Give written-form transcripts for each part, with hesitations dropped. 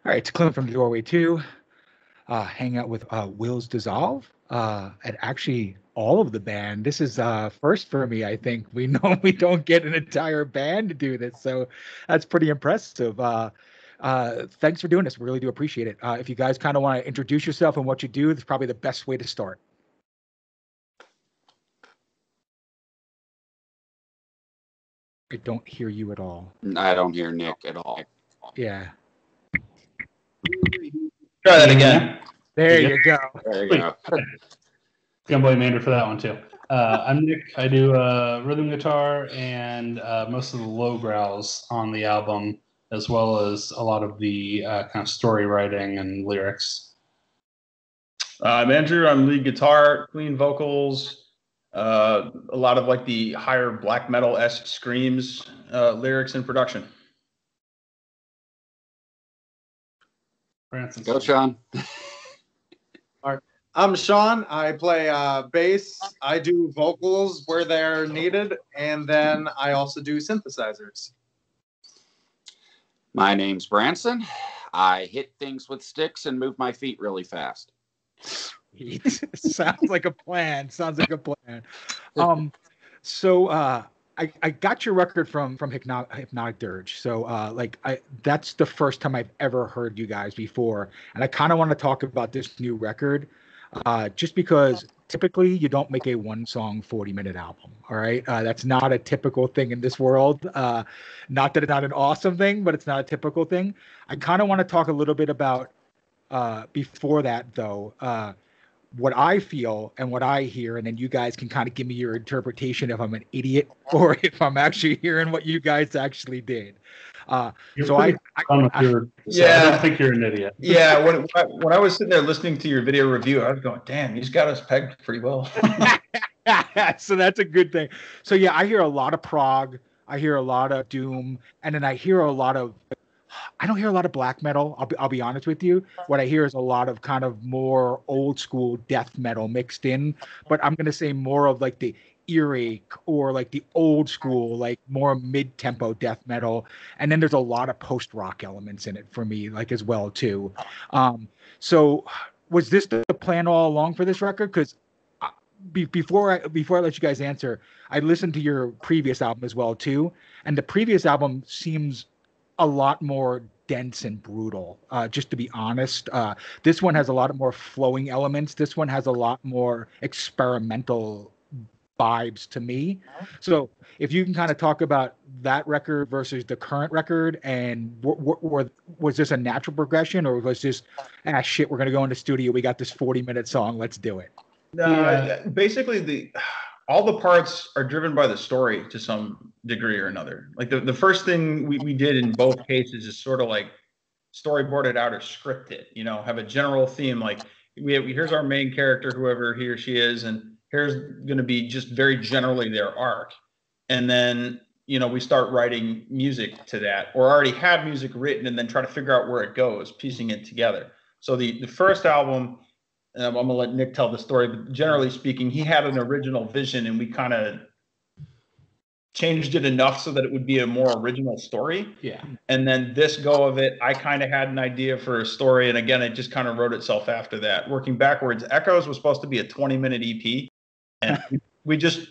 All right, it's Clint from Doorway 2, hanging out with Will's Dissolve, and actually all of the band. This is first for me, I think. We normally don't get an entire band to do this, so that's pretty impressive. Thanks for doing this. We really do appreciate it. If you guys kind of want to introduce yourself and what you do, that's probably the best way to start. I don't hear you at all. I don't hear Nick at all. Yeah. Try that again. There you go. There you go. Gonna blame Andrew for that one too. I'm Nick. I do rhythm guitar and most of the low growls on the album, as well as a lot of the kind of story writing and lyrics. I'm Andrew. I'm lead guitar, clean vocals, a lot of like the higher black metal-esque screams, lyrics, and production. Francis. Go, Sean. I'm Sean. I play bass. I do vocals where they're needed, and then I also do synthesizers. My name's Branson. I hit things with sticks and move my feet really fast. Sounds like a plan. So I got your record from Hypnotic Dirge. So that's the first time I've ever heard you guys before, and I kind of want to talk about this new record, just because typically you don't make a 1-song 40-minute album. All right, that's not a typical thing in this world. Not that it's not an awesome thing, but it's not a typical thing. I kind of want to talk a little bit about before that though. What I feel and what I hear, and then you guys can kind of give me your interpretation if I'm an idiot or if I'm actually hearing what you guys actually did. I don't think you're an idiot. Yeah, when I was sitting there listening to your video review, I was going, "Damn, he's got us pegged pretty well." So that's a good thing. So yeah, I hear a lot of prog, I hear a lot of doom, and then I hear a lot of. I don't hear a lot of black metal. I'll be honest with you. What I hear is a lot of kind of more old school death metal mixed in, but I'm going to say more of like the earache or like the old school, like more mid-tempo death metal. And then there's a lot of post-rock elements in it for me, like as well too. So was this the plan all along for this record? Because before I let you guys answer, I listened to your previous album as well too. And the previous album seems a lot more dense and brutal, just to be honest. This one has a lot more flowing elements. This one has a lot more experimental vibes to me. So if you can kind of talk about that record versus the current record, and was this a natural progression, or was this, shit, we're going to go in the studio, we got this 40-minute song, let's do it? Basically, all the parts are driven by the story to some degree or another. Like the first thing we did in both cases is sort of like storyboard it out or script it, have a general theme. Like here's our main character, whoever he or she is, and here's going to be just very generally their arc. And then, we start writing music to that, or already have music written and then try to figure out where it goes, piecing it together. So the first album, I'm going to let Nick tell the story, but generally speaking, he had an original vision and we kind of changed it enough so that it would be a more original story. Yeah. And then this go of it, I kind of had an idea for a story. And again, it just kind of wrote itself after that. Working backwards, Echoes was supposed to be a 20-minute EP. And we just,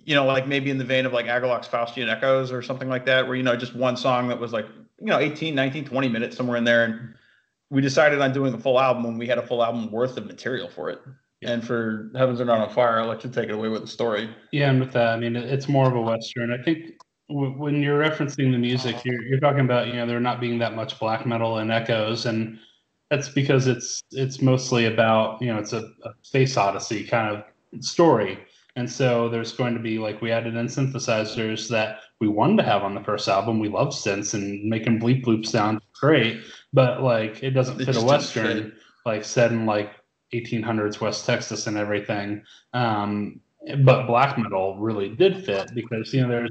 like maybe in the vein of like Agaloc's Faustian Echoes or something like that, where, just one song that was like, 18, 19, 20 minutes, somewhere in there. And we decided on doing a full album when we had a full album worth of material for it. Yeah. And for Heavens Are Not on Fire, I'll let you take it away with the story. Yeah, and with that, I mean, it's more of a Western. I think when you're referencing the music, you're talking about, there not being that much black metal in Echoes, and that's because it's mostly about, it's a space odyssey kind of story. And so there's going to be, like, we added in synthesizers that we wanted to have on the first album. We love synths and making bleep bloop sound great, but like it doesn't fit a Western, like set in like 1800s West Texas and everything. But black metal really did fit because, there's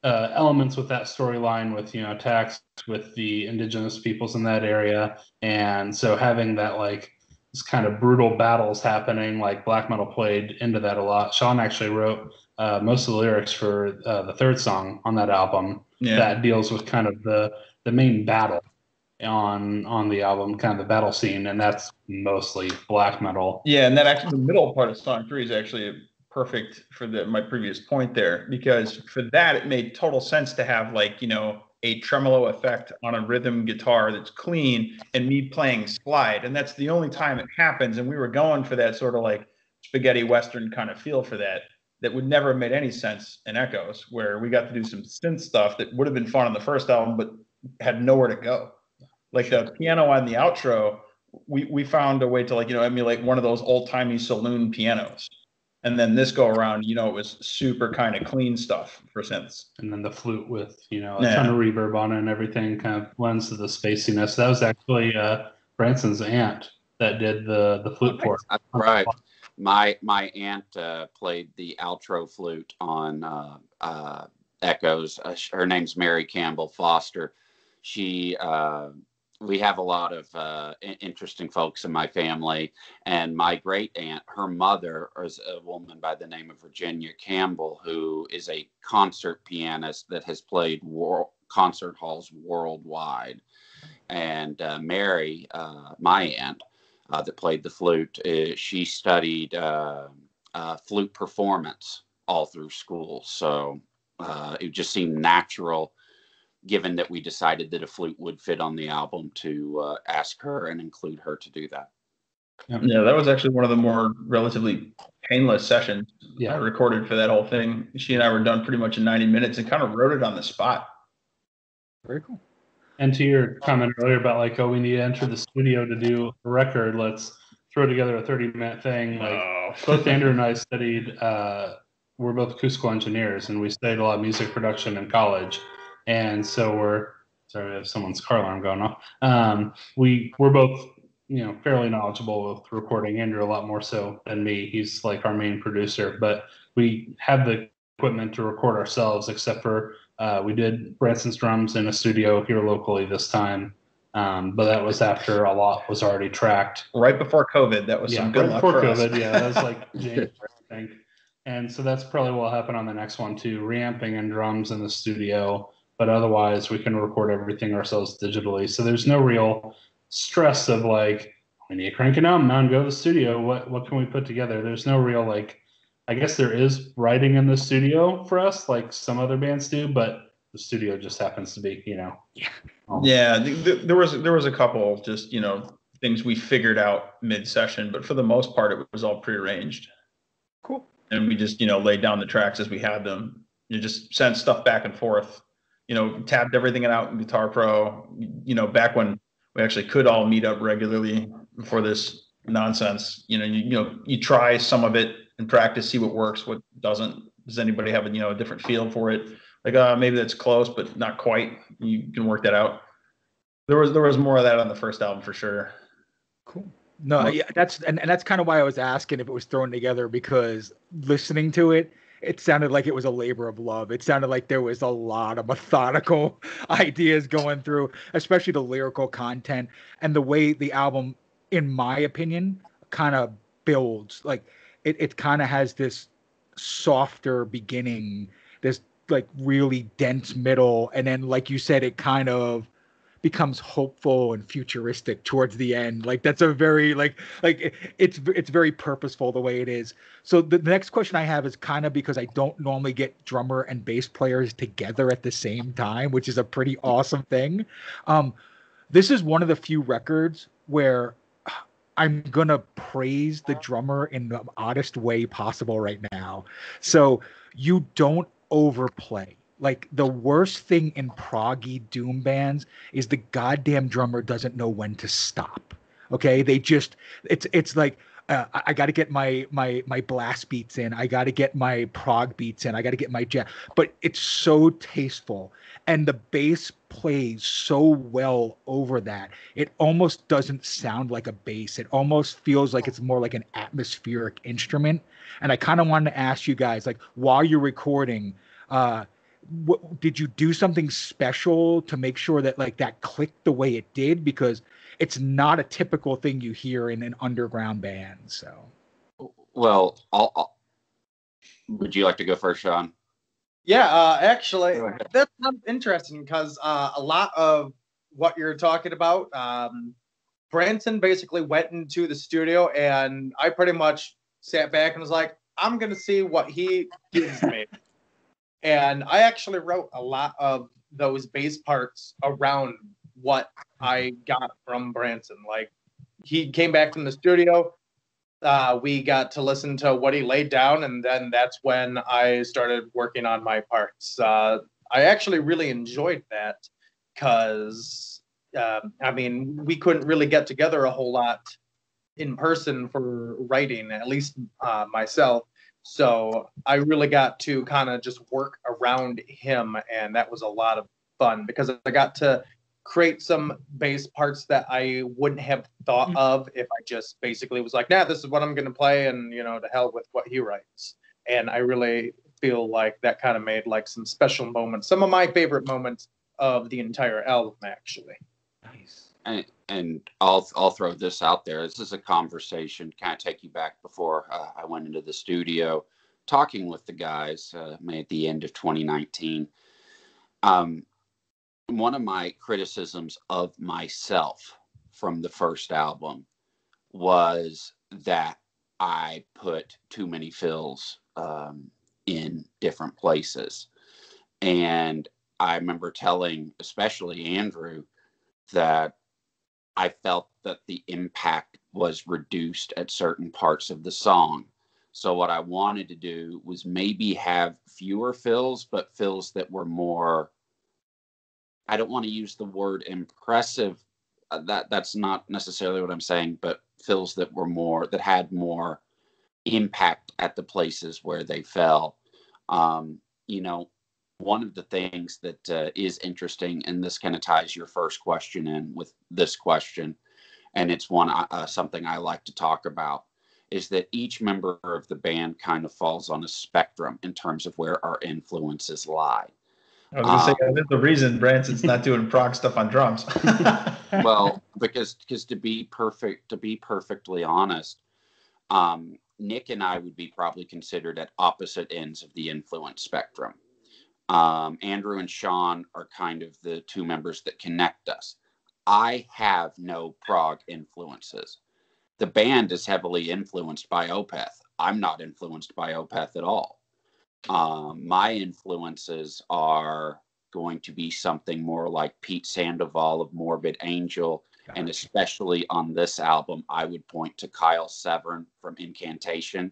elements with that storyline with, attacks with the indigenous peoples in that area. And so having that, like, this kind of brutal battles happening, like black metal played into that a lot. Sean actually wrote most of the lyrics for the third song on that album that deals with kind of the main battle. on the album, kind of the battle scene, and that's mostly black metal. Yeah, and that actually, the middle part of song 3 is actually perfect for my previous point there, because for that it made total sense to have, like, a tremolo effect on a rhythm guitar that's clean and me playing slide, and that's the only time it happens. And we were going for that sort of like spaghetti western kind of feel for that would never have made any sense in Echoes, where we got to do some synth stuff that would have been fun on the first album but had nowhere to go. Like the piano on the outro, we found a way to, like, emulate one of those old-timey saloon pianos. And then this go around, it was super kind of clean stuff for synths. And then the flute with, a ton of reverb on it and everything kind of lends to the spaciness. That was actually Branson's aunt that did the flute port. Right. My aunt played the outro flute on Echoes. Her name's Mary Campbell Foster. We have a lot of interesting folks in my family, and my great aunt, her mother is a woman by the name of Virginia Campbell, who is a concert pianist that has played concert halls worldwide. And Mary, my aunt, that played the flute, she studied flute performance all through school. So it just seemed natural, given that we decided that a flute would fit on the album, to ask her and include her to do that. Yeah, that was actually one of the more relatively painless sessions I recorded for that whole thing. She and I were done pretty much in 90 minutes and kind of wrote it on the spot. Very cool. And to your comment earlier about, like, we need to enter the studio to do a record, let's throw together a 30-minute thing. Like, both Andrew and I studied, we're both acoustical engineers, and we studied a lot of music production in college. And so sorry, I have someone's car alarm going off. We're both, fairly knowledgeable with recording. Andrew a lot more so than me. He's like our main producer, but we have the equipment to record ourselves, except for we did Branson's drums in a studio here locally this time. But that was after a lot was already tracked. Right before COVID. That was some good luck for us. COVID. Yeah, that was like January, I think. And so that's probably what will happen on the next one too, reamping and drums in the studio. But otherwise, we can record everything ourselves digitally. So there's no real stress of, like, we need to crank an album now and go to the studio. What can we put together? There's no real, like, I guess there is writing in the studio for us, like some other bands do, but the studio just happens to be, Yeah, there was a couple just, things we figured out mid-session, but for the most part, it was all prearranged. Cool. And we just, laid down the tracks as we had them. You just sent stuff back and forth. Tabbed everything out in Guitar Pro, back when we actually could all meet up regularly before this nonsense. You try some of it in practice, see what works, what doesn't. Does anybody have a different feel for it? Like, maybe that's close, but not quite. You can work that out. There was more of that on the first album for sure. Cool. No, yeah, that's kind of why I was asking if it was thrown together, because listening to it, it sounded like it was a labor of love. It sounded like there was a lot of methodical ideas going through, especially the lyrical content and the way the album, in my opinion, kind of builds. Like it kind of has this softer beginning, this like really dense middle, and then, like you said, it kind of becomes hopeful and futuristic towards the end. Like that's a very it's very purposeful the way it is. So the next question I have is kind of because I don't normally get drummer and bass players together at the same time, which is a pretty awesome thing. This is one of the few records where I'm gonna praise the drummer in the oddest way possible right now. So you don't overplay. Like the worst thing in proggy doom bands is the goddamn drummer doesn't know when to stop. Okay, they just it's like I got to get my blast beats in. I got to get my prog beats in. I got to get my jazz. But it's so tasteful, and the bass plays so well over that. It almost doesn't sound like a bass. It almost feels like it's more like an atmospheric instrument. And I kind of wanted to ask you guys, like, while you're recording, did you do something special to make sure that like that clicked the way it did? Because it's not a typical thing you hear in an underground band. So, well, would you like to go first, Sean? Yeah, actually, that's interesting because a lot of what you're talking about. Branson basically went into the studio, and I pretty much sat back and was like, I'm going to see what he gives me. And I actually wrote a lot of those bass parts around what I got from Branson. Like, he came back from the studio. We got to listen to what he laid down, and then that's when I started working on my parts. I actually really enjoyed that because, I mean, we couldn't really get together a whole lot in person for writing, at least myself. So I really got to kind of just work around him, and that was a lot of fun because I got to create some bass parts that I wouldn't have thought of if I just basically was like, nah, this is what I'm going to play, and, you know, to hell with what he writes. And I really feel like that kind of made like some special moments, some of my favorite moments of the entire album, actually. Nice. And I'll throw this out there. This is a conversation, kind of take you back before I went into the studio, talking with the guys at the end of 2019. One of my criticisms of myself from the first album was that I put too many fills in different places. And I remember telling, especially Andrew, that I felt that the impact was reduced at certain parts of the song. So what I wanted to do was maybe have fewer fills, but fills that were more, I don't want to use the word impressive. That's not necessarily what I'm saying, but fills that were more, that had more impact at the places where they fell. You know, one of the things that is interesting, and this kind of ties your first question in with this question, and it's something I like to talk about, is that each member of the band kind of falls on a spectrum in terms of where our influences lie. I was gonna say, that's the reason Branson's not doing prog stuff on drums. Well, because to be perfectly honest, Nick and I would be probably considered at opposite ends of the influence spectrum. Andrew and Sean are kind of the two members that connect us. I have no prog influences. The band is heavily influenced by Opeth. I'm not influenced by Opeth at all. My influences are going to be something more like Pete Sandoval of Morbid Angel. Gotcha. And especially on this album, I would point to Kyle Severn from Incantation.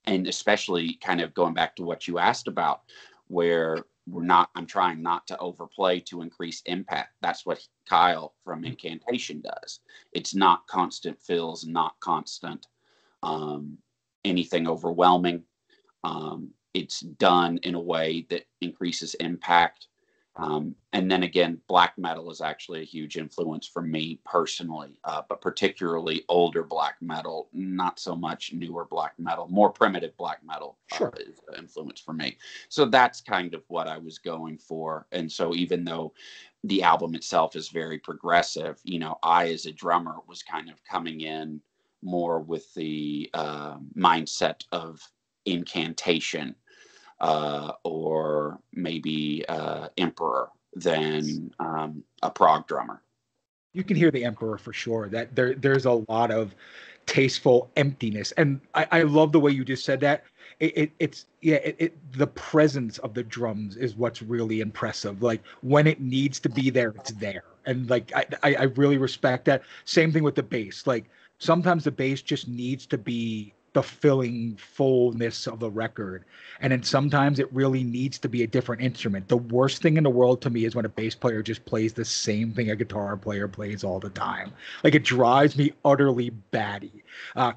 And especially kind of going back to what you asked about, where I'm trying not to overplay to increase impact. That's what Kyle from Incantation does. It's not constant fills, not constant anything overwhelming. It's done in a way that increases impact. And then again, black metal is actually a huge influence for me personally, but particularly older black metal, not so much newer black metal, more primitive black metal is an influence for me. So that's kind of what I was going for. And so even though the album itself is very progressive, you know, I as a drummer was kind of coming in more with the mindset of Incantation or maybe Emperor than a prog drummer. You can hear the Emperor for sure. That there's a lot of tasteful emptiness, and I love the way you just said that. It's the presence of the drums is what's really impressive. Like when it needs to be there, it's there, and like I really respect that. Same thing with the bass. Like sometimes the bass just needs to be the filling fullness of the record, and then sometimes it really needs to be a different instrument. The worst thing in the world to me is when a bass player just plays the same thing a guitar player plays all the time. Like it drives me utterly batty,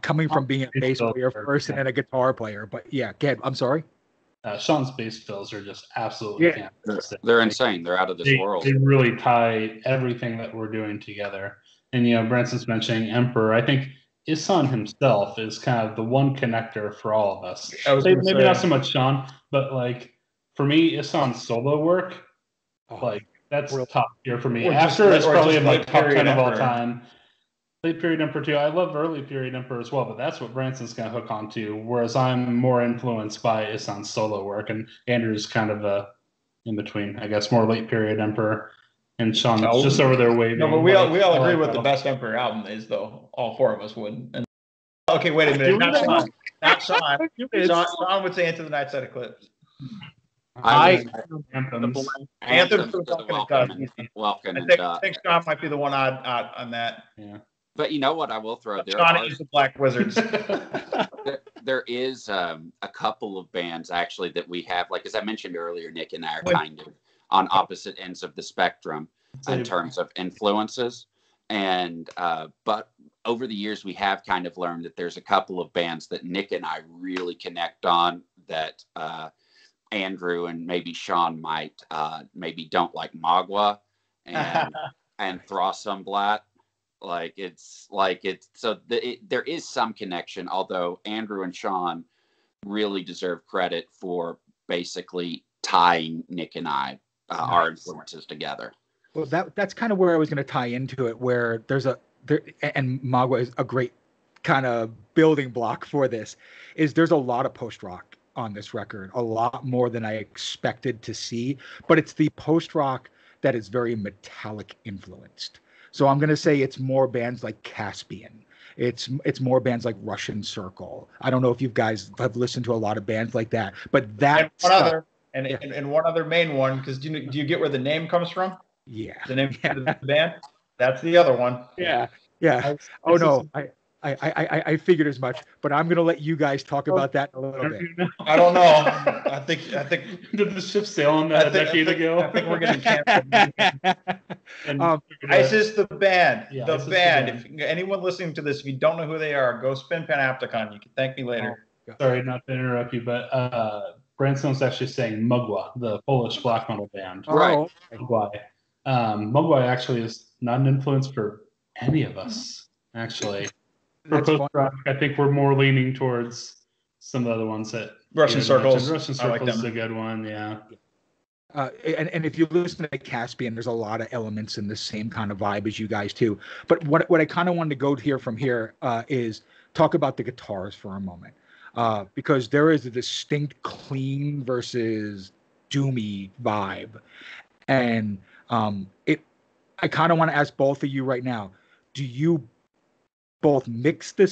coming from being a bass player first and then a guitar player. But yeah, I'm sorry. Sean's bass fills are just absolutely fantastic. They're insane. They're out of this world. They really tie everything that we're doing together. And you know, Branson's mentioning Emperor. I think Ihsahn himself is kind of the one connector for all of us. Maybe not so much Sean, but like for me, Ihsahn's solo work, like that's top tier for me. After it's probably in my top 10 of all time. Late period Emperor too. I love early period Emperor as well, but that's what Branson's gonna hook on to. Whereas I'm more influenced by Ihsahn's solo work, and Andrew's kind of in between. I guess more late period Emperor and Sean that's just over there waving. No, but we all agree what the best Emperor album is, though. All four of us would. And, okay, wait a minute. Not Sean. Not Sean. Sean would say Into the Night Side Eclipse. Anthems. Anthem to the Welcome. I think Sean might be the one odd on that. Yeah. But you know what I will throw? Sean is the Black Wizards. There is a couple of bands actually that we have, like as I mentioned earlier, Nick and I are kind of on opposite ends of the spectrum in terms of influences. And but over the years, we have kind of learned that there's a couple of bands that Nick and I really connect on that Andrew and maybe Sean might maybe don't like Magua and Throssenblatt. There is some connection, although Andrew and Sean really deserve credit for basically tying Nick and I our influences together. Well, that's kind of where I was going to tie into it, where and Magua is a great kind of building block for this. There's a lot of post rock on this record, a lot more than I expected to see, but it's the post rock that is very metallic influenced. So I'm going to say it's more bands like Caspian. It's more bands like Russian Circle. I don't know if you guys have listened to a lot of bands like that, but that and one other main one, because do you get where the name comes from? Yeah. The name of the band? That's the other one. Yeah. I figured as much, but I'm gonna let you guys talk about that in a little bit. I don't know. I think did the ship sail on that a decade ago? I think we're getting canceled. ISIS the band. Yeah, the band. If anyone listening to this, if you don't know who they are, go spin Panopticon. You can thank me later. Sorry, not to interrupt you, but Branson's actually saying Mugwa, the Polish black metal band. Right. Mugwai actually is not an influence for any of us, actually. For post-rock, I think we're more leaning towards some of the other ones that Russian Circles. Russian Circles is a good one, yeah. And if you listen to Caspian, there's a lot of elements in the same kind of vibe as you guys too. But what I kind of wanted to go here from here is talk about the guitars for a moment, because there is a distinct clean versus doomy vibe, and I kind of want to ask both of you right now: do you both mix the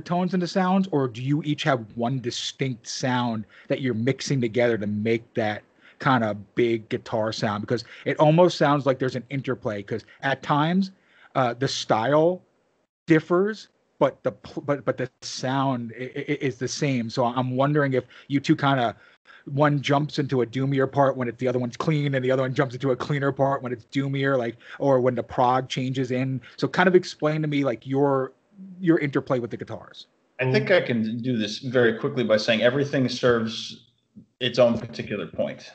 tones and the sounds, or do you each have one distinct sound that you're mixing together to make that kind of big guitar sound? Because it almost sounds like there's an interplay, because at times the style differs, but the sound is the same. So I'm wondering if you two kind of, one jumps into a doomier part when the other one's clean, and the other one jumps into a cleaner part when it's doomier, or when the prog changes in. So kind of explain to me your interplay with the guitars. I think I can do this very quickly by saying everything serves its own particular point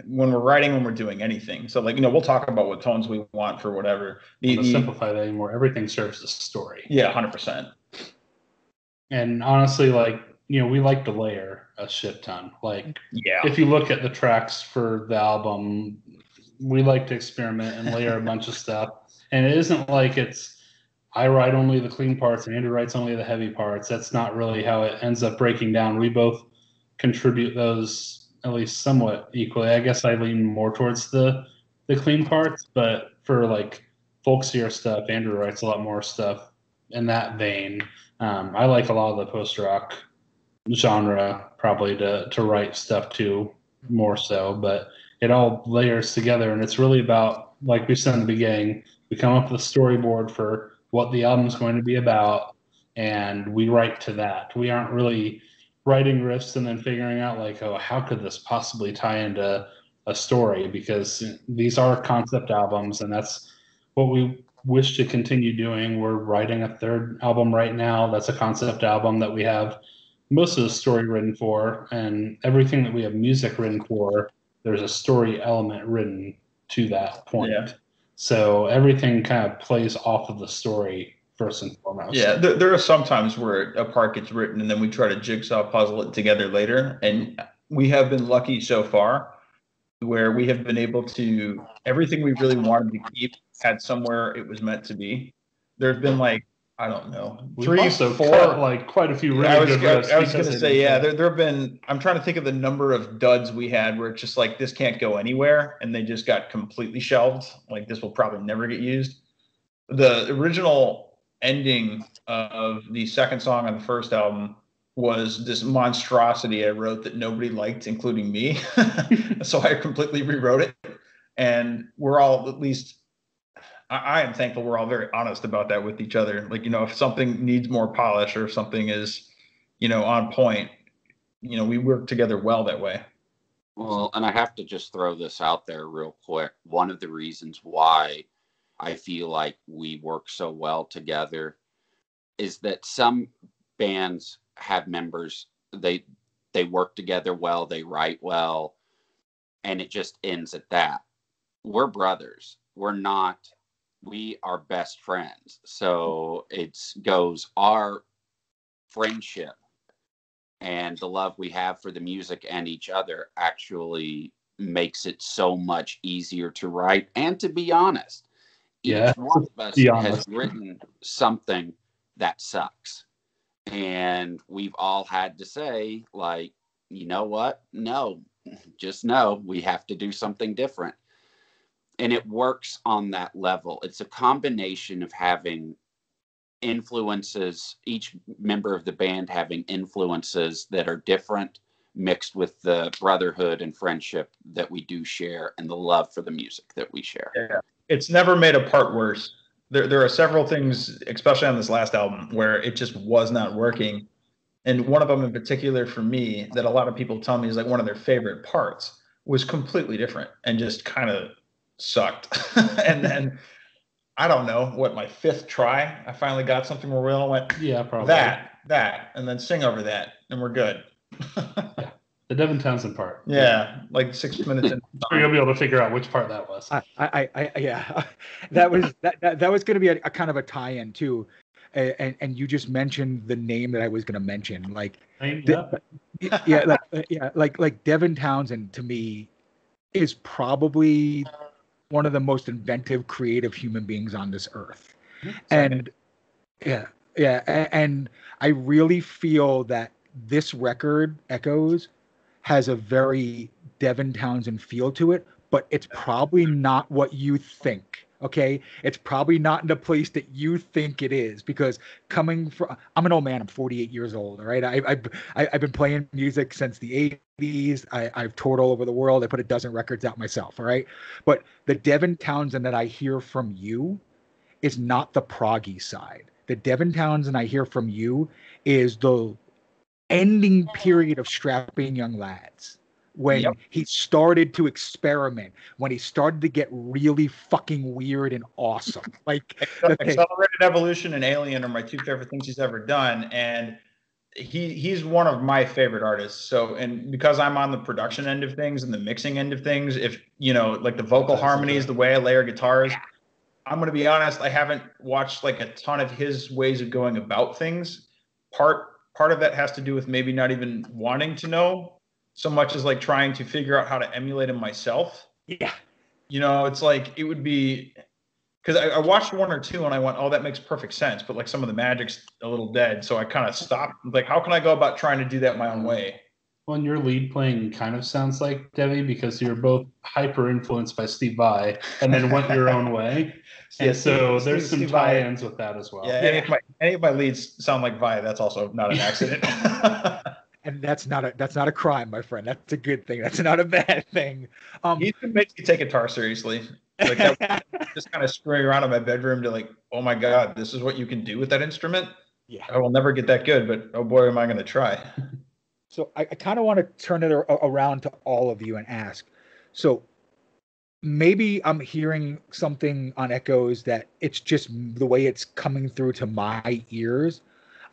when we're writing, when we're doing anything. So we'll talk about what tones we want for whatever. To simplify that anymore, everything serves the story. Yeah, 100%. And honestly, we like to layer a shit ton. If you look at the tracks for the album, we like to experiment and layer a bunch of stuff. And it isn't like I write only the clean parts and Andrew writes only the heavy parts. That's not really how it ends up breaking down. We both contribute those at least somewhat equally. I guess I lean more towards the clean parts, but for folksier stuff, Andrew writes a lot more stuff in that vein. I like a lot of the post-rock genre probably to write stuff too, more so, but it all layers together, and it's really about, like we said in the beginning, we come up with a storyboard for what the album's going to be about, and we write to that. We aren't really writing riffs and then figuring out how could this possibly tie into a story, because these are concept albums, and that's what we wish to continue doing. We're writing a third album right now that's a concept album that we have most of the story written for, and everything that we have music written for, there's a story element written to that point. Yeah. So everything kind of plays off of the story first and foremost. Yeah, there are some times where a part gets written and then we try to jigsaw puzzle it together later. And we have been lucky so far where we have been able to, everything we really wanted to keep had somewhere it was meant to be. There's been I don't know. We've 3, also 4. cut like quite a few really I was good riffs. going to because say, yeah, there have been. I'm trying to think of the number of duds we had where it's just like this can't go anywhere, and they just got completely shelved. Like this will probably never get used. The original ending of the second song on the first album was this monstrosity I wrote that nobody liked, including me. So I completely rewrote it, and we're all, at least I am thankful, we're all very honest about that with each other. Like, if something needs more polish or if something is, on point, we work together well that way. Well, and I have to just throw this out there real quick. One of the reasons why I feel like we work so well together is that some bands have members, they work together well, they write well, and it just ends at that. We're brothers. We are best friends. So it goes, our friendship and the love we have for the music and each other actually makes it so much easier to write and to be honest. Each one of us has written something that sucks. And we've all had to say, like, you know what? No, just no, we have to do something different. And it works on that level. It's a combination of having influences, each member of the band having influences that are different, mixed with the brotherhood and friendship that we do share and the love for the music that we share. Yeah. It's never made a part worse. There are several things, especially on this last album, where it just was not working. And one of them in particular for me that a lot of people tell me is like one of their favorite parts was completely different and just kind of sucked. And then I don't know what, my 5th try, I finally got something where we all went, yeah, probably that, and then sing over that, and we're good. Yeah. The Devin Townsend part. Yeah, like 6 minutes in. Sure, you'll be able to figure out which part that was. Yeah, that was going to be a kind of a tie-in too, and you just mentioned the name that I was going to mention, like like Devin Townsend to me is probably one of the most inventive, creative human beings on this earth. And and I really feel that this record, Echoes, has a very Devin Townsend feel to it, but it's probably not what you think. Okay, it's probably not in the place that you think it is, because coming from, I'm an old man. I'm 48 years old. All right, I've been playing music since the 80s. I've toured all over the world. I put a dozen records out myself. All right, but the Devin Townsend that I hear from you is not the proggy side. The Devin Townsend I hear from you is the ending period of Strapping Young Lads, when he started to experiment, when he started to get really fucking weird and awesome. Like Accelerated Evolution and Alien are my 2 favorite things he's ever done, and he's one of my favorite artists. So, and because I'm on the production end of things and the mixing end of things, if like the vocal harmonies, the way I layer guitars, I'm going to be honest, I haven't watched like a ton of his ways of going about things. Part of that has to do with maybe not even wanting to know so much as like trying to figure out how to emulate him myself. Yeah. It's like, it would be, because I watched 1 or 2 and I went, oh, that makes perfect sense. But like some of the magic's a little dead. So I kind of stopped. Like, how can I go about trying to do that my own way? Well, and your lead playing kind of sounds like Debbie, because you're both hyper influenced by Steve Vai and then went your own way. And so there's some tie-ins with that as well. Yeah, any of my leads sound like Vai. That's also not an accident. And that's not a crime, my friend. That's a good thing. That's not a bad thing. He makes me take guitar seriously. Like that, just kind of screwing around in my bedroom to like, oh my God, this is what you can do with that instrument. Yeah, I will never get that good, but oh boy, am I going to try. So I kind of want to turn it around to all of you and ask. So maybe I'm hearing something on Echoes that it's just the way it's coming through to my ears.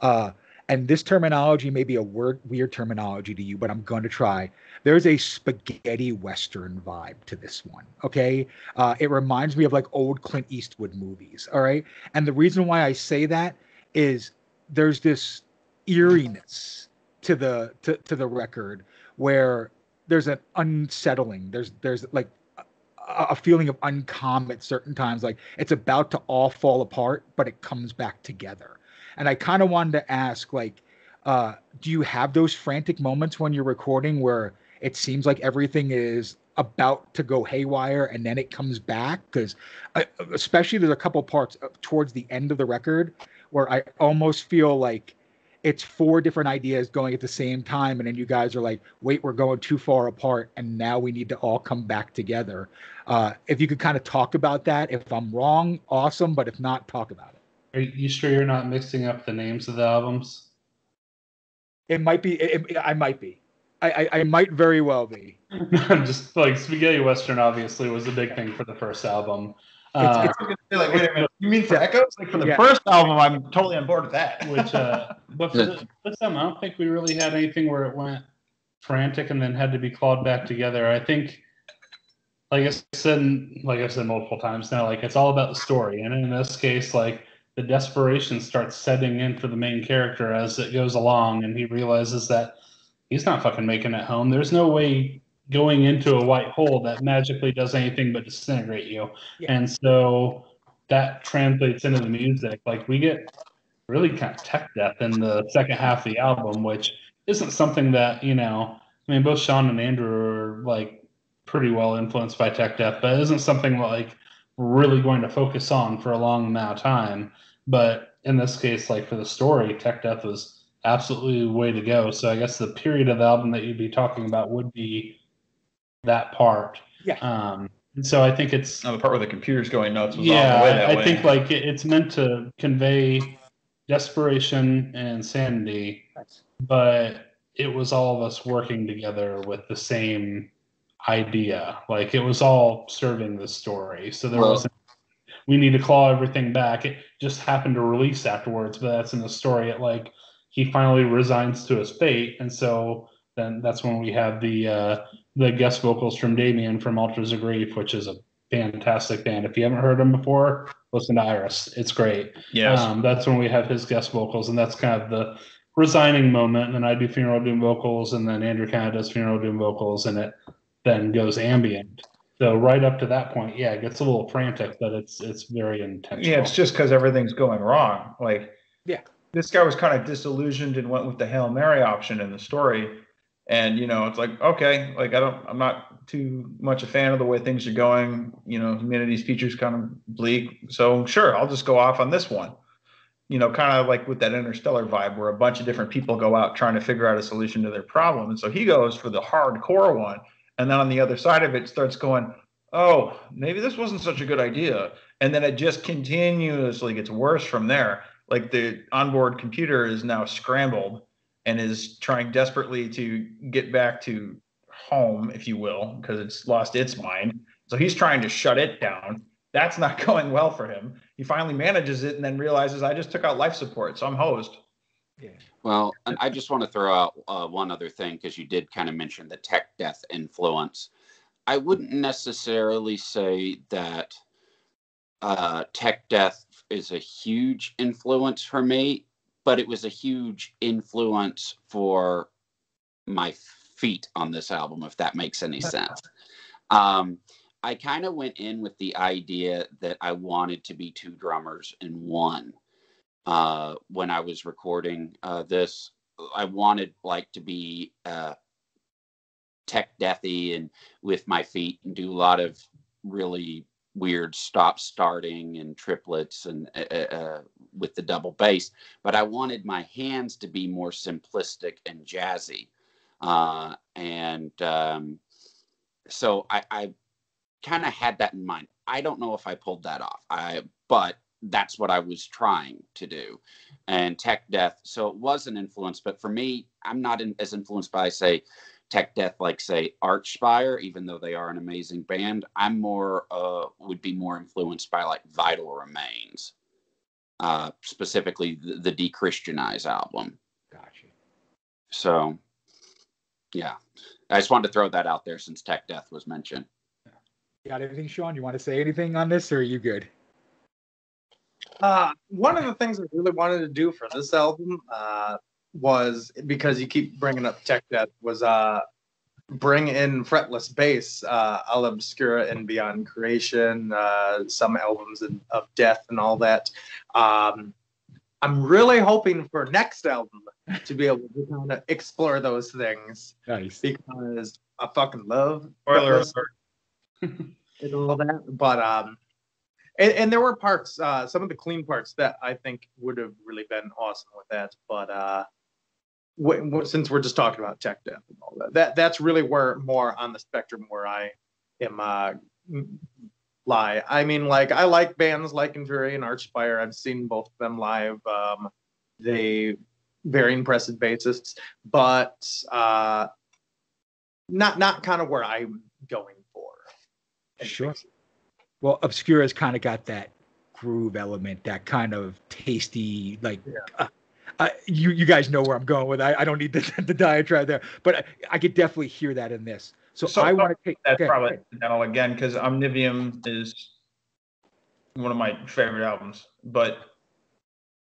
And this terminology may be a weird terminology to you, but I'm going to try. There's a spaghetti Western vibe to this one, okay? It reminds me of like old Clint Eastwood movies, all right? And the reason why I say that is there's this eeriness to the record where there's an unsettling, there's like a feeling of uncalm at certain times. Like it's about to all fall apart, but it comes back together. And I kind of wanted to ask, like, do you have those frantic moments when you're recording where it seems like everything is about to go haywire and then it comes back? Because especially there's a couple parts towards the end of the record where I almost feel like it's 4 different ideas going at the same time, and then you guys are like, wait, we're going too far apart, and now we need to all come back together. If you could kind of talk about that. If I'm wrong, awesome, but if not, talk about it. Are you sure you're not mixing up the names of the albums? It might be. I might be. I might very well be. Just like Spaghetti Western obviously was a big thing for the first album. Like, wait a minute, you mean for Echoes? Like for the first album, I'm totally on board with that. But for this album, I don't think we really had anything where it went frantic and then had to be clawed back together. I think, like I said multiple times now, like it's all about the story, and in this case, like the desperation starts setting in for the main character as it goes along, and he realizes that he's not fucking making it home. There's no way going into a white hole that magically does anything but disintegrate you. Yeah. And so that translates into the music. Like we get really kind of tech death in the second half of the album, which isn't something that, both Sean and Andrew are like pretty well influenced by tech death, but it isn't something like we're really going to focus on for a long amount of time. But in this case, like for the story, tech death was absolutely the way to go. So I guess the period of the album that you'd be talking about would be that part. Yeah. And so I think it's the part where the computer's going nuts was all the way that way. I think like it's meant to convey desperation and insanity, but it was all of us working together with the same idea. Like it was all serving the story. So there wasn't, we need to claw everything back. It just happened to release afterwards, but that's in the story. It like he finally resigns to his fate, and so then that's when we have the guest vocals from Damien from Altars of Grief, which is a fantastic band. If you haven't heard them before, listen to Iris. It's great. Yes. That's when we have his guest vocals, and that's kind of the resigning moment. And then I do Funeral Doom vocals, and then Andrew kind of does Funeral Doom vocals, and it then goes ambient. So right up to that point, yeah, it gets a little frantic, but it's very intentional. Yeah, it's just because everything's going wrong. Like, yeah, this guy was kind of disillusioned and went with the Hail Mary option in the story. And, it's like, okay, like I'm not too much a fan of the way things are going. Humanity's future's kind of bleak. So sure, I'll just go off on this one. Kind of like with that Interstellar vibe where a bunch of different people go out trying to figure out a solution to their problem. And so he goes for the hardcore one. And then on the other side of it starts going, oh, maybe this wasn't such a good idea. And then it just continuously gets worse from there. Like the onboard computer is now scrambled and is trying desperately to get back to home, if you will, because it's lost its mind. So he's trying to shut it down. That's not going well for him. He finally manages it and then realizes I just took out life support, so I'm hosed. Yeah. Well, and I just want to throw out one other thing, because you did kind of mention the tech death influence. I wouldn't necessarily say that tech death is a huge influence for me, but it was a huge influence for my feet on this album, if that makes any sense. I kind of went in with the idea that I wanted to be 2 drummers in one. When I was recording this, I wanted like to be tech deathy and with my feet and do a lot of really weird stop starting and triplets and with the double bass, but I wanted my hands to be more simplistic and jazzy. So I kind of had that in mind. I don't know if I pulled that off, but that's what I was trying to do. And tech death, so it was an influence, but for me, I'm not as influenced by, say, tech death, like, say, Archspire, even though they are an amazing band. I'm more, would be more influenced by, like, Vital Remains, specifically the Dechristianize album. Gotcha. So, yeah. I just wanted to throw that out there since tech death was mentioned. Got anything, Sean? You want to say anything on this, or are you good? One of the things I really wanted to do for this album was, because you keep bringing up tech death, was bring in fretless bass, Al Obscura and Beyond Creation, some albums of Death and all that. I'm really hoping for next album to be able to kind of explore those things. Nice. Because I fucking love Spoiler fretless and all that. But and there were parts, some of the clean parts that I think would have really been awesome with that. But since we're just talking about tech death and all that's really where more on the spectrum where I am lie. I mean, like, I like bands like Infuri and Archspire. I've seen both of them live. They very impressive bassists, but not kind of where I'm going for. Sure. Well, Obscura's kind of got that groove element, that kind of tasty, like, you guys know where I'm going with. I don't need the diatribe there, but I could definitely hear that in this. So I want to take that's probably accidental again, because Omnivium is one of my favorite albums. But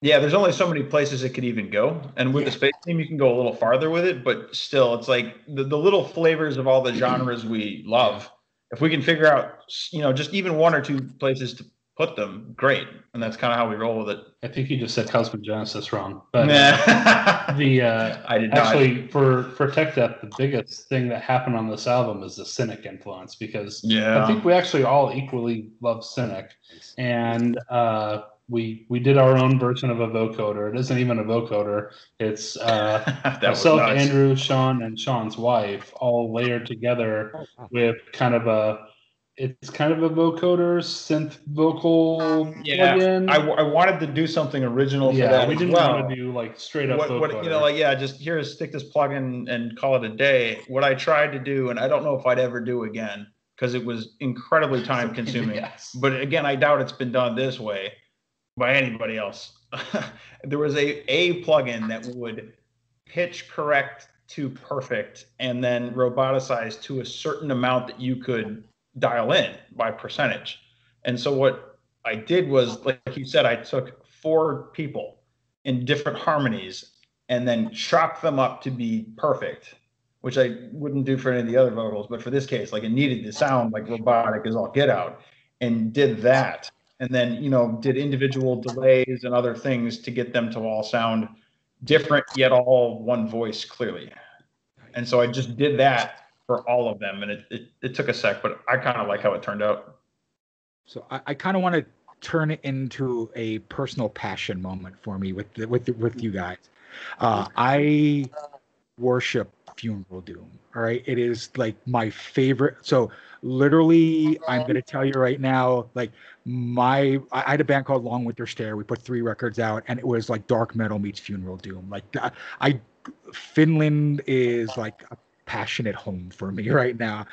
yeah, there's only so many places it could even go, and with the Space Theme, you can go a little farther with it. But still, it's like the little flavors of all the genres we love. If we can figure out, just even one or two places to put them, great. And that's kind of how we roll with it. I think you just said Cosmic Genesis wrong. But I did not. Actually, for Tech Death, the biggest thing that happened on this album is the Cynic influence, because I think we actually all equally love Cynic. And we did our own version of a vocoder. It isn't even a vocoder. It's myself, Andrew, Sean, and Sean's wife all layered together with kind of a vocoder synth vocal plugin. I wanted to do something original for that. We didn't want to do like straight up vocoder. Just here, stick this plugin and call it a day. What I tried to do, and I don't know if I'd ever do again, because it was incredibly time consuming. But again, I doubt it's been done this way by anybody else. There was a plugin that would pitch correct to perfect and then roboticize to a certain amount that you could dial in by percentage. And so what I did was, like you said, I took 4 people in different harmonies and then chopped them up to be perfect, which I wouldn't do for any of the other vocals. But for this case, like, it needed to sound like robotic as all get out, and did that. And then, did individual delays and other things to get them to all sound different, yet all one voice clearly. And so I just did that for all of them, and it took a sec, but I kind of like how it turned out. So I kind of want to turn it into a personal passion moment for me with you guys. I worship Funeral Doom. All right, it is like my favorite. So literally, I'm going to tell you right now, like, I had a band called Long Winter Stare. We put 3 records out, and it was like dark metal meets Funeral Doom. Like, Finland is like a passionate home for me right now.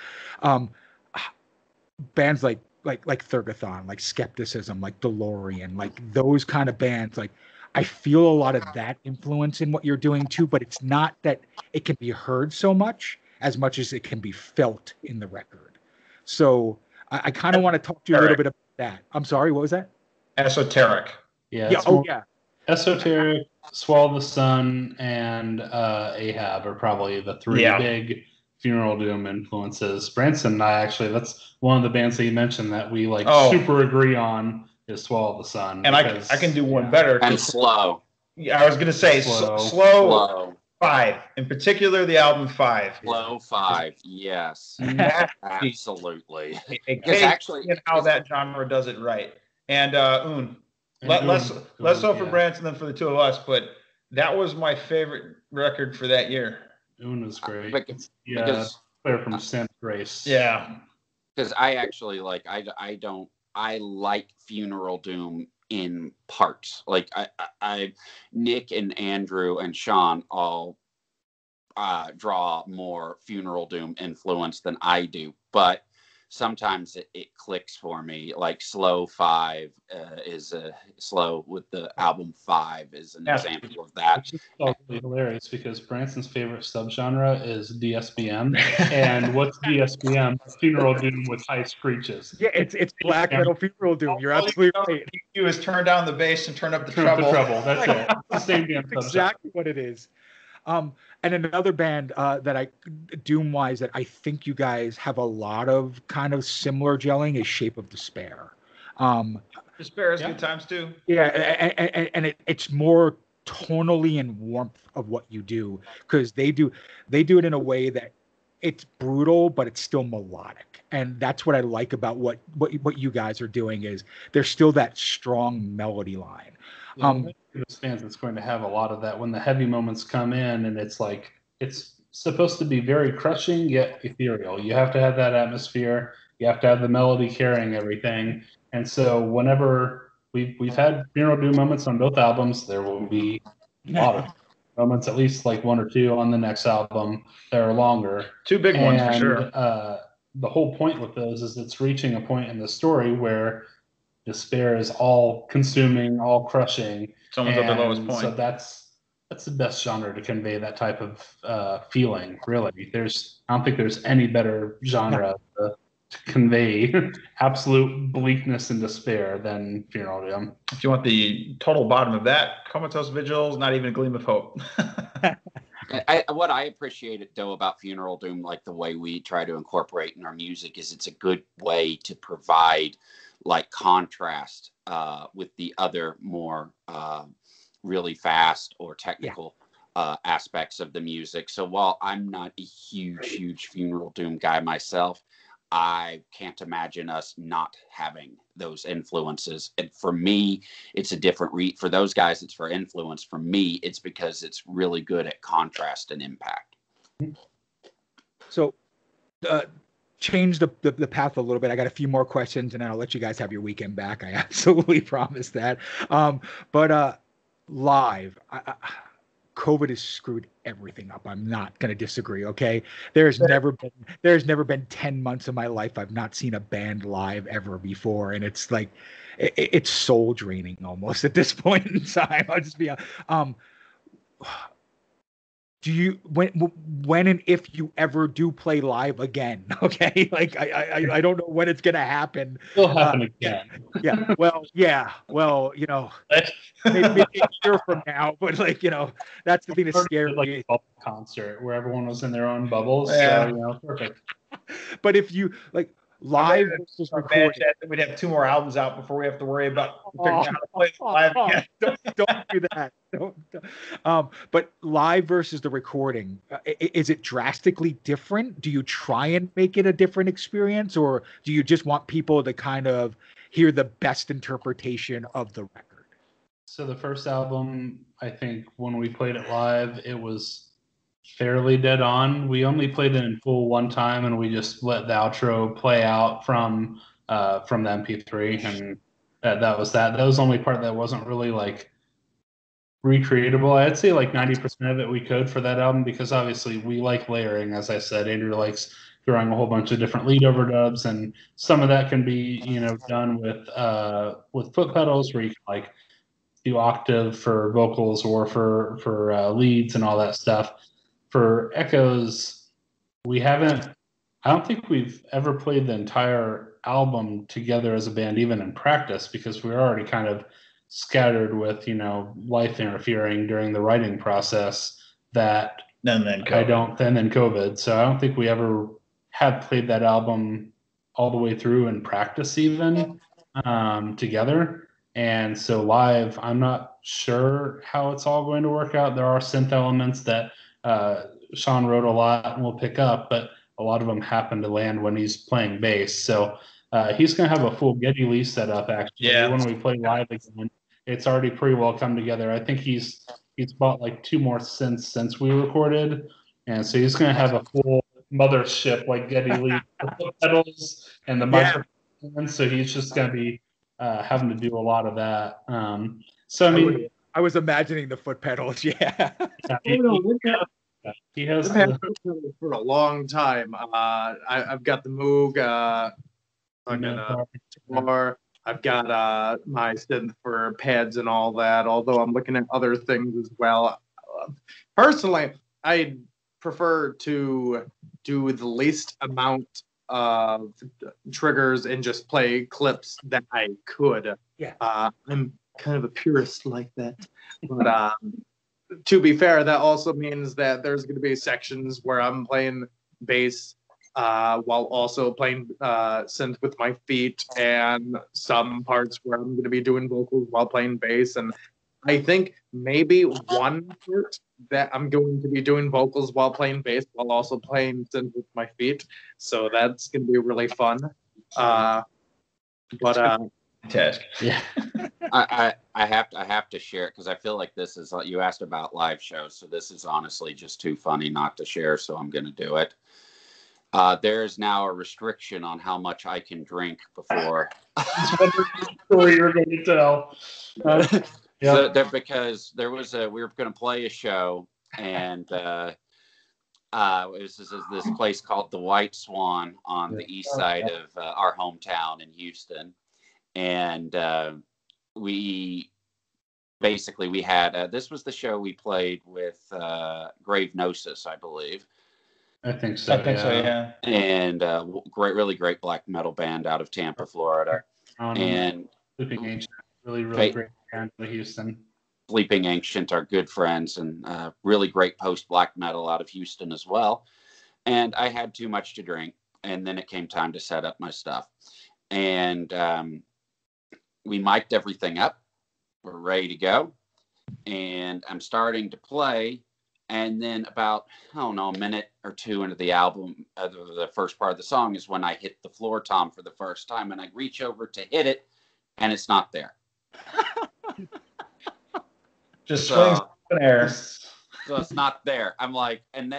Bands like Thurgathon, like Skepticism, like DeLorean, like those kind of bands, like, I feel a lot of that influence in what you're doing too, but it's not that it can be heard so much as it can be felt in the record. So I kind of want to talk to you a little bit about that. I'm sorry, what was that? Esoteric. Esoteric, Swallow the Sun, and Ahab are probably the 3 big Funeral Doom influences. Branson and I, actually, that's one of the bands that you mentioned that we super agree on is Swallow the Sun. And I can do one better. And Slow. Yeah, I was going to say Slow 5. In particular, the album 5. Slow 5, yes. Absolutely. Actually, how that genre does it right. And less so for Branson than for the 2 of us, but that was my favorite record for that year. Oon was great. Because player from Saint Grace. Yeah. Because I actually I like Funeral Doom in parts. Like, I Nick and Andrew and Sean all draw more Funeral Doom influence than I do, but sometimes it clicks for me. Like Slow 5 is Slow with the album 5 is an example of that. It's totally hilarious because Branson's favorite subgenre is DSBM. And what's DSBM? Funeral Doom with high screeches. Yeah, it's black metal Funeral Doom. You're absolutely right. You is turn down the bass and turn up the treble. That's it. It's the same damn That's exactly what it is. And another band that I Doom wise that I think you guys have a lot of kind of similar gelling is Shape of Despair. Despair has good times too. Yeah, and it's more tonally and warmth of what you do, because they do it in a way that it's brutal, but it's still melodic. And that's what I like about what you guys are doing, is there's still that strong melody line. This band that's going to have a lot of that when the heavy moments come in, and it's like it's supposed to be very crushing yet ethereal. You have to have that atmosphere. You have to have the melody carrying everything. And so whenever we've had Funeral Doom moments on both albums, there will be a lot of moments, at least like one or two on the next album that are longer. Two big ones for sure. The whole point with those is it's reaching a point in the story where despair is all consuming, all crushing. Someone's at their lowest point. So that's the best genre to convey that type of feeling, really. I don't think there's any better genre to convey absolute bleakness and despair than Funeral Doom. If you want the total bottom of that, Comatose Vigils, Not Even a Gleam of Hope. What I appreciate though about Funeral Doom, like the way we try to incorporate in our music, is it's a good way to provide like contrast with the other more really fast or technical aspects of the music. So while I'm not a huge Funeral Doom guy myself, I can't imagine us not having those influences. And for me, it's a different for those guys, it's for influence. For me, it's because it's really good at contrast and impact. So change the path a little bit. I got a few more questions, and then I'll let you guys have your weekend back. I absolutely promise that. But live, COVID has screwed everything up. I'm not going to disagree. Okay. There's never been 10 months of my life I've not seen a band live ever before. And it's like, it's soul draining almost at this point in time. I'll just be, do you, when and if you ever do play live again? Okay. Like, I don't know when it's going to happen. It'll happen again. Well, you know, maybe a year from now, but like, you know, that's the thing that's scary. Like a concert where everyone was in their own bubbles. Yeah. So, you know, perfect. But if you like live versus recording, we'd have 2 more albums out before we have to worry about figuring out how to play live again. Don't do that. But live versus the recording, is it drastically different? Do you try and make it a different experience, or do you just want people to kind of hear the best interpretation of the record? So the first album, I think when we played it live, it was fairly dead on. We only played it in full one time, and we just let the outro play out from the MP3, and that was that. That was the only part that wasn't really like recreatable. I'd say like 90% of it we code for that album, because obviously we like layering. As I said, Andrew likes throwing a whole bunch of different lead overdubs, and some of that can be, you know, done with foot pedals, where you can like do octave for vocals or for leads and all that stuff. For echoes, I don't think we've ever played the entire album together as a band, even in practice, because we were already kind of scattered with, you know, life interfering during the writing process. And then COVID. So I don't think we ever have played that album all the way through in practice even together. And so live, I'm not sure how it's all going to work out. There are synth elements that Sean wrote a lot and will pick up, but a lot of them happen to land when he's playing bass. So he's going to have a full Geddy Lee setup, actually. Yeah. When we play live again, it's already pretty well come together. I think he's bought like 2 more synths since we recorded. And so he's going to have a full mothership like Geddy Lee with the pedals and the microphone. So he's just going to be having to do a lot of that. So I mean, I was imagining the foot pedals. Yeah. He has for a long time. I've got the Moog. I've got my synth for pads and all that. Although I'm looking at other things as well. Personally, I prefer to do the least amount of triggers and just play clips that I could. Yeah. I'm kind of a purist like that, but to be fair, that also means that there's going to be sections where I'm playing bass while also playing synth with my feet, and some parts where I'm going to be doing vocals while playing bass. And I think maybe one part that I'm going to be doing vocals while playing bass while also playing synth with my feet. So that's going to be really fun. Task. Yeah. I have to share it because I feel like this is, you asked about live shows, so this is honestly just too funny not to share, so I'm going to do it. There is now a restriction on how much I can drink before. Story you're going to tell. So because we were going to play a show, and it was this place called the White Swan on the east side of our hometown in Houston. And we had this was the show we played with Grave Gnosis, I believe. I think so. Yeah. And really great black metal band out of Tampa, Florida. And Sleeping Ancient, really great band in Houston. Sleeping Ancient are good friends, and really great post black metal out of Houston as well. And I had too much to drink, and then it came time to set up my stuff. And we mic'd everything up. We're ready to go. And I'm starting to play. And then about, a minute or two into the album, the first part of the song is when I hit the floor tom for the first time. And I reach over to hit it, and it's not there. Just swings in air. So it's not there. I'm like, and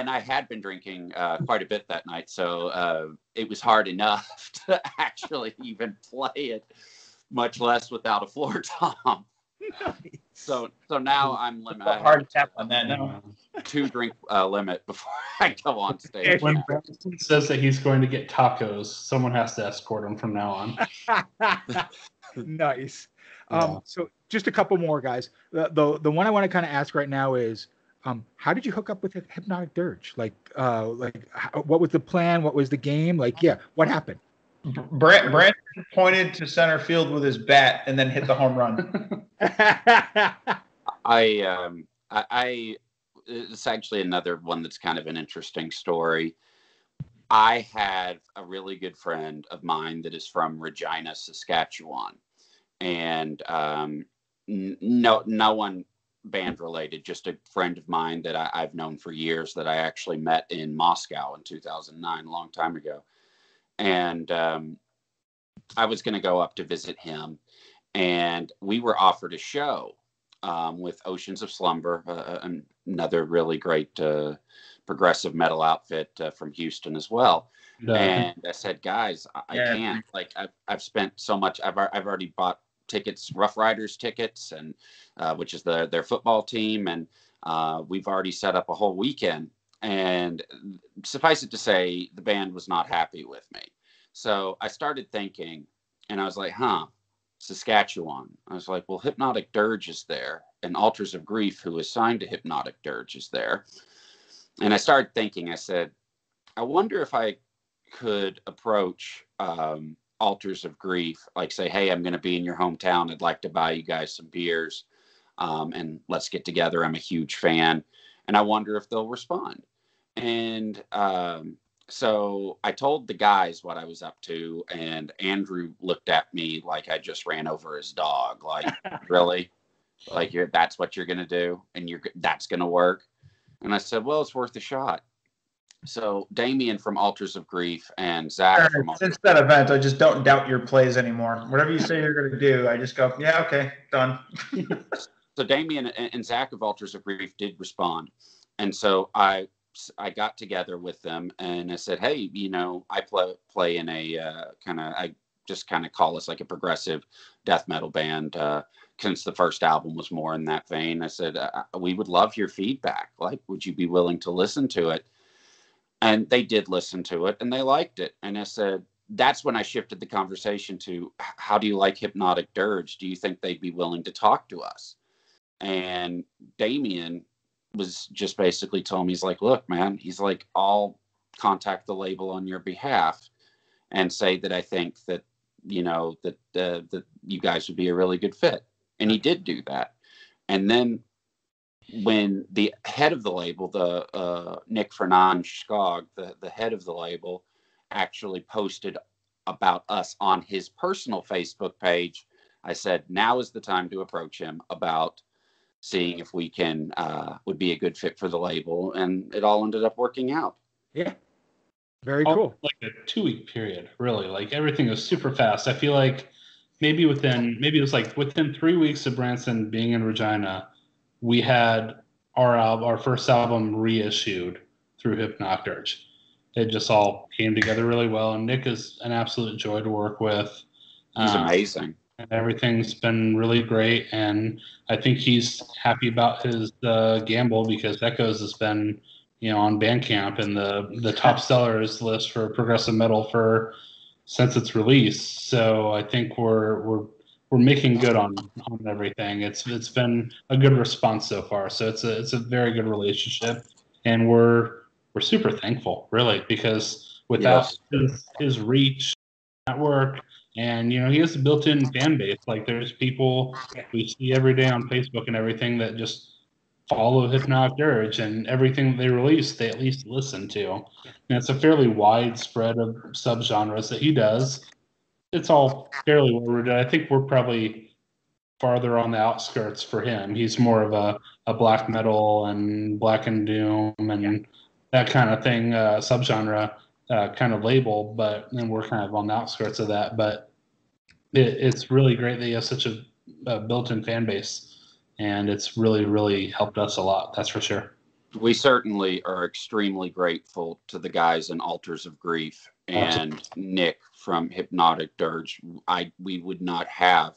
I had been drinking quite a bit that night, so it was hard enough to actually even play it, much less without a floor tom. Nice. So now I'm limited. Hard tap on that now. 2 drink limit before I go on stage. When Branson says that he's going to get tacos, someone has to escort him from now on. Nice. Yeah. So just a couple more, guys. The one I want to kind of ask right now is, how did you hook up with Hypnotic Dirge? What was the plan? What was the game? What happened? Brandon pointed to center field with his bat and then hit the home run. It's actually another one that's kind of an interesting story. I had a really good friend of mine that is from Regina, Saskatchewan, and no one band related, just a friend of mine that I've known for years that I actually met in Moscow in 2009, a long time ago. And I was going to go up to visit him, and we were offered a show with Oceans of Slumber, another really great progressive metal outfit from Houston as well. And I said, guys, I can't. I've spent so much. I've already bought tickets, Rough Riders tickets, and which is their football team, and we've already set up a whole weekend. And suffice it to say, the band was not happy with me. So I started thinking, and I was like, Saskatchewan. I was like, well, Hypnotic Dirge is there, and Altars of Grief, who is signed to Hypnotic Dirge, is there. And I started thinking, I said, I wonder if I could approach Altars of Grief, say, hey, I'm going to be in your hometown. I'd like to buy you guys some beers, and let's get together. I'm a huge fan, and I wonder if they'll respond. And so I told the guys what I was up to, and Andrew looked at me like I just ran over his dog. Really? That's what you're going to do? And that's going to work? And I said, well, it's worth a shot. So Damien from Altars of Grief and Zach from since that event, I just don't doubt your plays anymore. Whatever you say you're going to do, I just go, yeah, okay, done. So Damien and Zach of Altars of Grief did respond. And so I got together with them, and I said, hey, I play in a I just call us like a progressive death metal band, since the first album was more in that vein. I said, we would love your feedback. Would you be willing to listen to it? And they did listen to it, and they liked it. And I said, that's when I shifted the conversation to, how do you like Hypnotic Dirge? Do you think they'd be willing to talk to us? And Damien was just basically told me, he's like, look, man, he's like, I'll contact the label on your behalf and say that I think that, that you guys would be a really good fit. And he did do that. And then when the head of the label, the Nick Fernand Skog, the head of the label, actually posted about us on his personal Facebook page, I said, now is the time to approach him about seeing if we can would be a good fit for the label, and it all ended up working out. Yeah, very cool. Like a 2-week period, really. Like everything was super fast. I feel like maybe it was like within 3 weeks of Branson being in Regina, we had our first album reissued through Hypnotic Dirge. It just all came together really well, and Nick is an absolute joy to work with. He's amazing. And everything's been really great, and I think he's happy about his gamble, because Echoes has been, on Bandcamp and the top sellers list for progressive metal since its release. So I think we're making good on everything. It's been a good response so far. So it's a very good relationship, and we're super thankful, really, because without his reach, network, and he has a built-in fan base. Like there's people we see every day on Facebook and everything that just follow Hypnotic Dirge, and everything they release they at least listen to. And it's a fairly wide spread of subgenres that he does. It's all fairly well rooted. I think we're probably farther on the outskirts for him. He's more of a black metal and black and doom and that kind of thing, subgenre kind of label, and we're kind of on the outskirts of that. But it's really great that he has such a built-in fan base, and it's really, really helped us a lot. That's for sure. We certainly are extremely grateful to the guys in Altars of Grief and Nick from Hypnotic Dirge. We would not have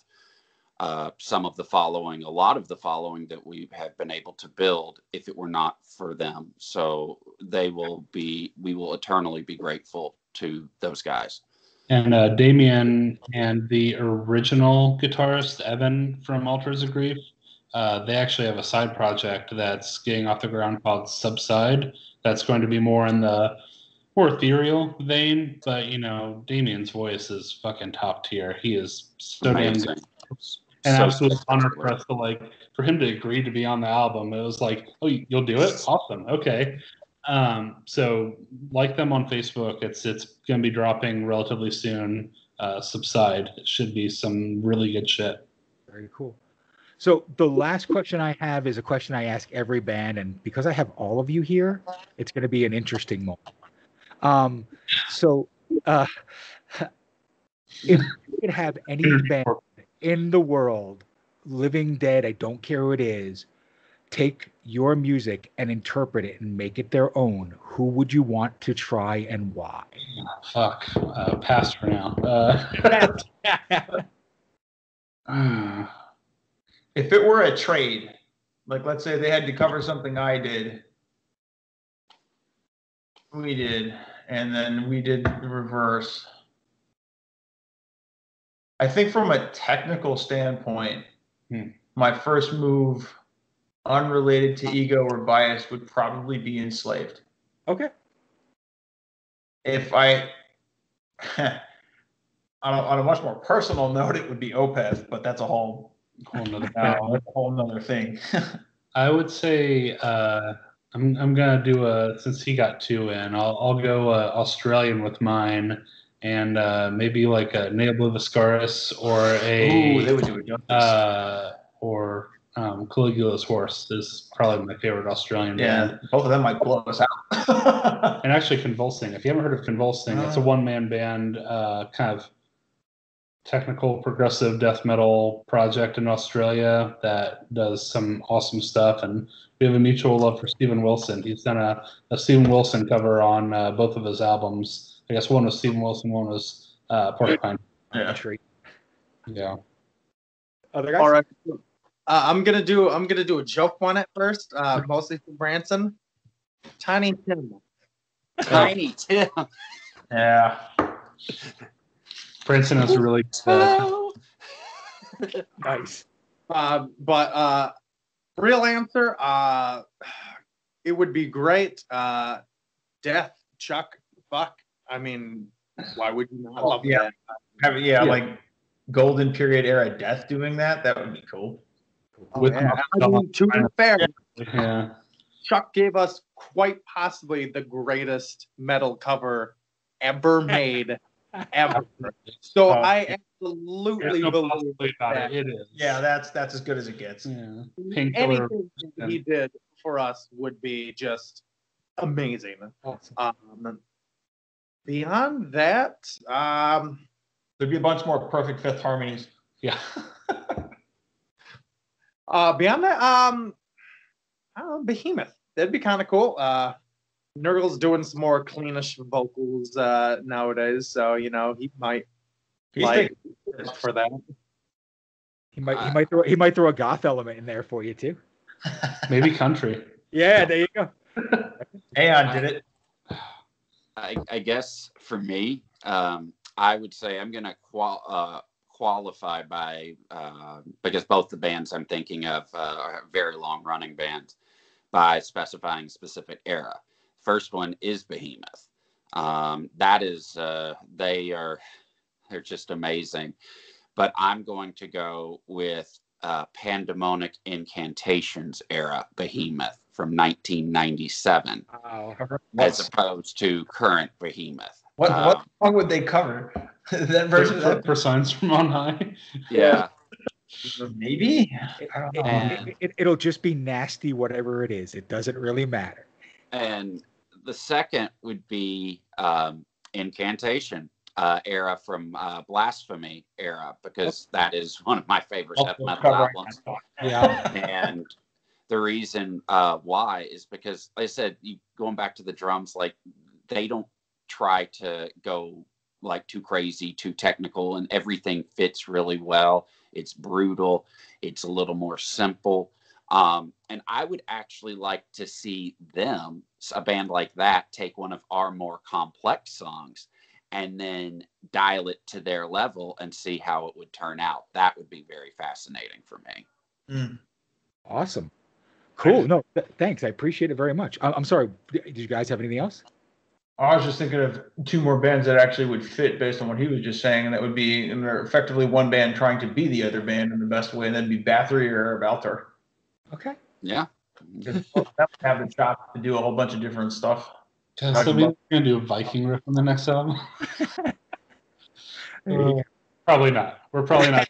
a lot of the following that we have been able to build if it were not for them. So we will eternally be grateful to those guys. And Damien and the original guitarist, Evan from Altars of Grief, they actually have a side project that's getting off the ground called Subside. That's going to be more in the more ethereal vein, but Damien's voice is fucking top tier. He is so amazing. Damn good. And absolute honor for us for him to agree to be on the album. It was like, oh, you'll do it? Awesome. Okay. So like them on Facebook. It's going to be dropping relatively soon. Subside. It should be some really good shit. Very cool. So the last question I have is a question I ask every band, and because I have all of you here, it's going to be an interesting moment. If you could have any band in the world, living, dead, I don't care who it is, take your music and interpret it and make it their own, who would you want to try and why? Pass for now. If it were a trade, like let's say they had to cover something I did, we did, and then we did the reverse. I think from a technical standpoint, my first move, unrelated to ego or bias, would probably be Enslaved. Okay. If on a much more personal note, it would be Opeth, but that's a whole nother thing. I would say I'm gonna do since he got 2 in, I'll go Australian with mine, and maybe like a Neo Viscaris or they would do it. Or Caligula's Horse is probably my favorite Australian band. Both of them might blow us out. And actually Convulsing. If you haven't heard of Convulsing, it's a one-man band, kind of technical progressive death metal project in Australia that does some awesome stuff. And we have a mutual love for Steven Wilson. He's done a Steven Wilson cover on both of his albums. I guess one was Steven Wilson, one was Porcupine. Yeah. Other guys? All right. I'm gonna do a joke one at first, mostly for Branson. Tiny Tim. Tiny Tim. Yeah. Branson has a really nice. But real answer, it would be great. Death, Chuck, fuck. I mean, why would you not love that? Like golden period era Death doing that would be cool. with yeah. I mean, to be fair, yeah. Chuck gave us quite possibly the greatest metal cover ever made, ever. So I absolutely believe that. It is. Yeah, that's as good as it gets. Yeah. Painkiller. Anything that he did for us would be just amazing. Awesome. Beyond that, There'd be a bunch more perfect fifth harmonies. Yeah. beyond that, I don't know, Behemoth. That'd be kind of cool. Nurgle's doing some more cleanish vocals nowadays, so he might like for that. He might throw a goth element in there for you too. Maybe country. Yeah, there you go. Aeon did it. I guess for me, I would say I'm going to qualify by because both the bands I'm thinking of are very long-running bands, by specifying specific era. First one is Behemoth. That is they're just amazing. But I'm going to go with Pandemonic Incantations era Behemoth from 1997, as opposed to current Behemoth. What song would they cover? That version for Signs from On High. Yeah. Maybe. It'll just be nasty, whatever it is. It doesn't really matter. And the second would be Incantation era from Blasphemy era, because that is one of my favorite death metal albums. Yeah. And the reason why is because, like I said, going back to the drums, like they don't try to go like too crazy, too technical, and everything fits really well. It's brutal. It's a little more simple. And I would actually like to see them, a band like that, take one of our more complex songs and then dial it to their level and see how it would turn out. That would be very fascinating for me. Awesome. Cool. No, thanks. I appreciate it very much. I'm sorry. Did you guys have anything else? I was just thinking of two more bands that actually would fit based on what he was just saying, and that would be, and they're effectively one band trying to be the other band in the best way, and that'd be Bathory or Baltar. Okay. Yeah. That would have the shot to do a whole bunch of different stuff. So we're gonna do a Viking riff on the next album? Probably not. We're probably not.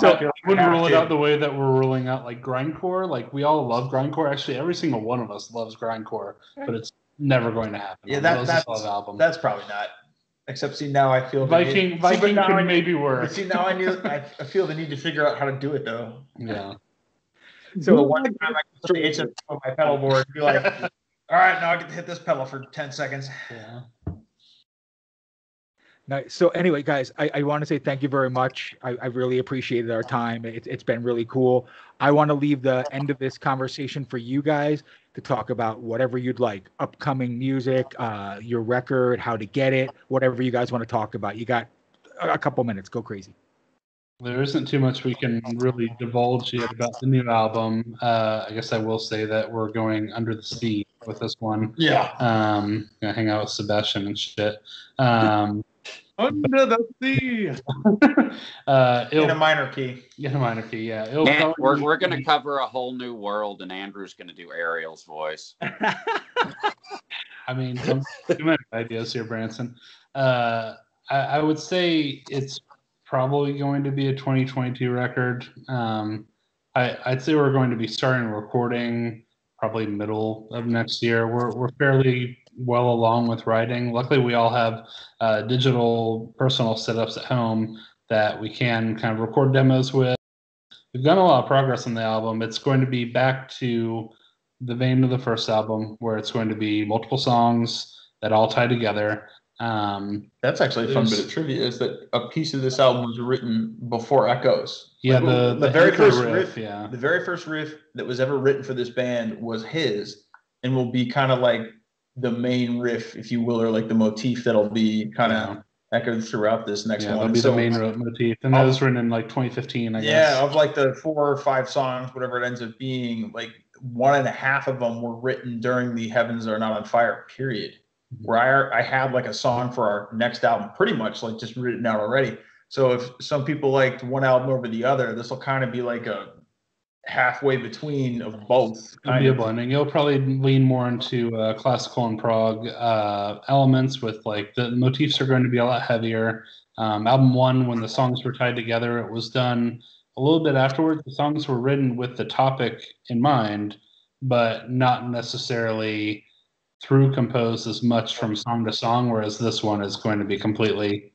So I wouldn't rule it out the way that we're ruling out like grindcore. Like we all love grindcore. Actually, every single one of us loves grindcore, but it's never going to happen. Yeah, that's probably not. Except, see, now I feel Viking can maybe work. See, now I feel the need to figure out how to do it though. Yeah. So one time I can put the HF on my pedal board and be like, all right, now I get to hit this pedal for 10 seconds. Yeah. Nice. So anyway, guys, I want to say thank you very much. I really appreciated our time. It's been really cool. I want to leave the end of this conversation for you guys to talk about whatever you'd like, upcoming music, your record, how to get it, whatever you guys want to talk about. You got a couple minutes. Go crazy. There isn't too much we can really divulge yet about the new album. I guess I will say that we're going under the sea with this one. Yeah. Gonna hang out with Sebastian and shit. Under the sea. In a minor key. In a minor key, yeah. And we're going to cover a whole new world, and Andrew's going to do Ariel's voice. I mean, too many ideas here, Branson. I would say it's probably going to be a 2022 record. I'd say we're going to be starting recording probably middle of next year. We're fairly well along with writing. Luckily, we all have digital personal setups at home that we can kind of record demos with. We've done a lot of progress on the album. It's going to be back to the vein of the first album, where it's going to be multiple songs that all tie together. That's actually a fun bit of trivia, is that a piece of this album was written before Echoes. Yeah, like, the very first riff, yeah. The very first riff that was ever written for this band was his, and will be kind of like the main riff, if you will, or like the motif that'll be kind of echoed throughout this next one. That'll be the main motif. And that was written in like 2015, I guess. Yeah, of like the 4 or 5 songs, whatever it ends up being, like 1.5 of them were written during the Heavens Are Not on Fire period, where I had like a song for our next album pretty much like just written out already. So if some people liked one album over the other, this will kind of be like a halfway between of both. It'll be a blending. You'll probably lean more into classical and prog elements with like the motifs are going to be a lot heavier. Album 1, when the songs were tied together, it was done a little bit afterwards. The songs were written with the topic in mind, but not necessarily through composed as much from song to song, whereas this one is going to be completely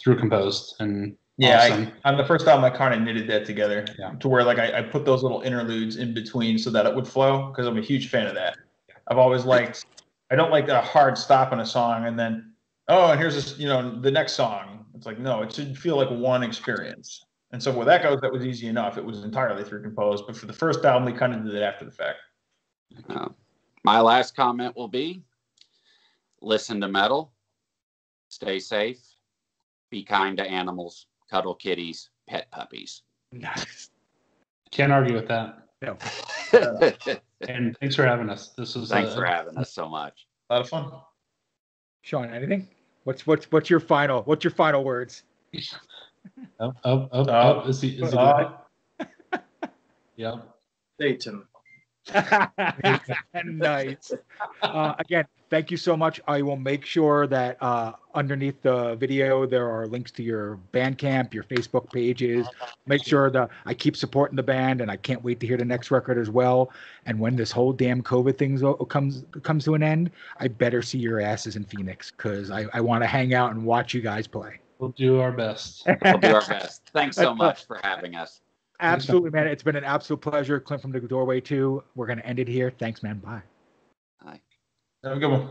through composed and awesome. On the first album I kind of knitted that together to where like I put those little interludes in between so that it would flow, because I'm a huge fan of that. I've always liked, I don't like a hard stop in a song and then, oh, and here's this, the next song. It's like, no, it should feel like one experience. And so where that goes, that was easy enough. It was entirely through composed, but for the first album, we kind of did it after the fact. My last comment will be, listen to metal, stay safe, be kind to animals, cuddle kitties, pet puppies. Nice. Can't argue with that. No. And thanks for having us. Thanks for having us so much. A lot of fun. Sean, anything? What's your final words? Is he good? Yeah. Satan. Nice. Again, thank you so much. I will make sure that underneath the video there are links to your Bandcamp, your Facebook pages. Make sure that I keep supporting the band, and I can't wait to hear the next record as well. And when this whole damn COVID thing comes to an end, I better see your asses in Phoenix, because I want to hang out and watch you guys play. We'll do our best. We'll do our best. Thanks so much for having us. Absolutely, man. It's been an absolute pleasure. Clint from the Doorway too. We're going to end it here. Thanks, man. Bye. Bye. Have a good one.